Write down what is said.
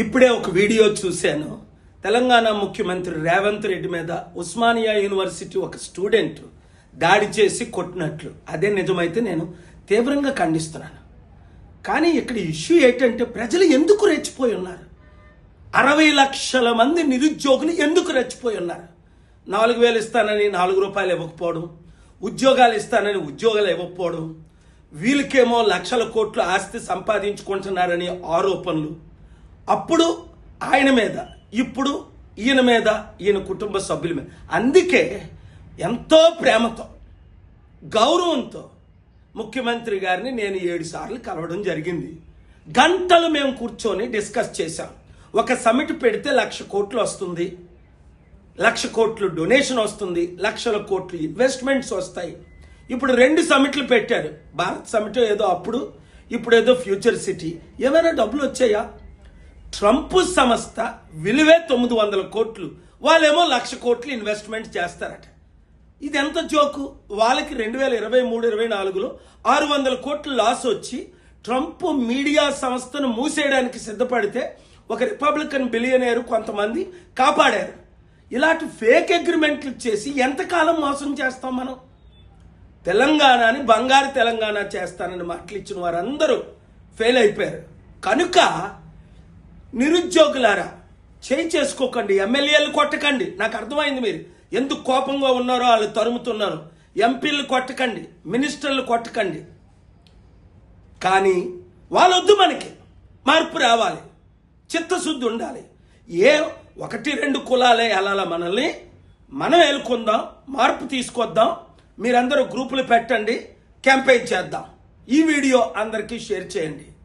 ఇప్పుడే ఒక వీడియో చూశాను. తెలంగాణ ముఖ్యమంత్రి రేవంత్ రెడ్డి మీద ఉస్మానియా యూనివర్సిటీ ఒక స్టూడెంట్ దాడి చేసి కొట్టినట్లు. అదే నిజమైతే నేను తీవ్రంగా ఖండిస్తున్నాను. కానీ ఇక్కడ ఇష్యూ ఏంటంటే ప్రజలు ఎందుకు రెచ్చిపోయి ఉన్నారు? 60 లక్షల మంది నిరుద్యోగులు ఎందుకు రెచ్చిపోయి ఉన్నారు? 4,000 ఇస్తానని 4 రూపాయలు ఇవ్వకపోవడం, ఉద్యోగాలు ఇస్తానని ఉద్యోగాలు ఇవ్వకపోవడం, వీళ్ళకేమో లక్షల కోట్ల ఆస్తి సంపాదించుకుంటున్నారని ఆరోపణలు. అప్పుడు ఆయన మీద, ఇప్పుడు ఈయన మీద, ఈయన కుటుంబ సభ్యుల మీద. అందుకే ఎంతో ప్రేమతో, గౌరవంతో ముఖ్యమంత్రి గారిని నేను 7 సార్లు కలవడం జరిగింది. గంటలు మేము కూర్చొని డిస్కస్ చేశాం. ఒక సమిట్ పెడితే 1,00,000 కోట్లు వస్తుంది, 1,00,000 కోట్లు డొనేషన్ వస్తుంది, లక్షల కోట్లు ఇన్వెస్ట్మెంట్స్ వస్తాయి. ఇప్పుడు 2 సమిట్లు పెట్టారు. భారత్ సమిట్ ఏదో అప్పుడు, ఇప్పుడు ఏదో ఫ్యూచర్ సిటీ. ఏమైనా డబ్బులు వచ్చాయా? ట్రంప్ సంస్థ విలువే 900 కోట్లు, వాళ్ళేమో 1,00,000 కోట్లు ఇన్వెస్ట్మెంట్ చేస్తారట. ఇది ఎంత జోకు? వాళ్ళకి 2023-24లో 600 కోట్లు లాస్ వచ్చి ట్రంప్ మీడియా సంస్థను మూసేయడానికి సిద్ధపడితే ఒక రిపబ్లికన్ బిలియనేరు కొంతమంది కాపాడారు. ఇలాంటి ఫేక్ అగ్రిమెంట్లు చేసి ఎంతకాలం మోసం చేస్తాం మనం? తెలంగాణని బంగారు తెలంగాణ చేస్తానని మాటలు ఇచ్చిన వారందరూ ఫెయిల్ అయిపోయారు. కనుక నిరుద్యోగులారా, చేయి చేసుకోకండి, ఎమ్మెల్యేలు కొట్టకండి. నాకు అర్థమైంది మీరు ఎందుకు కోపంగా ఉన్నారో, వాళ్ళు తరుముతున్నారు. ఎంపీలు కొట్టకండి, మినిస్టర్లు కొట్టకండి. కానీ వాళ్ళొద్దు, మనకి మార్పు రావాలి, చిత్తశుద్ధి ఉండాలి. 1-2 కులాలే వెళ్ళాల మనల్ని, మనం ఎలుకుందాం, మార్పు తీసుకొద్దాం. మీరందరూ గ్రూపులు పెట్టండి, క్యాంపెయిన్ చేద్దాం. ఈ వీడియో అందరికీ షేర్ చేయండి.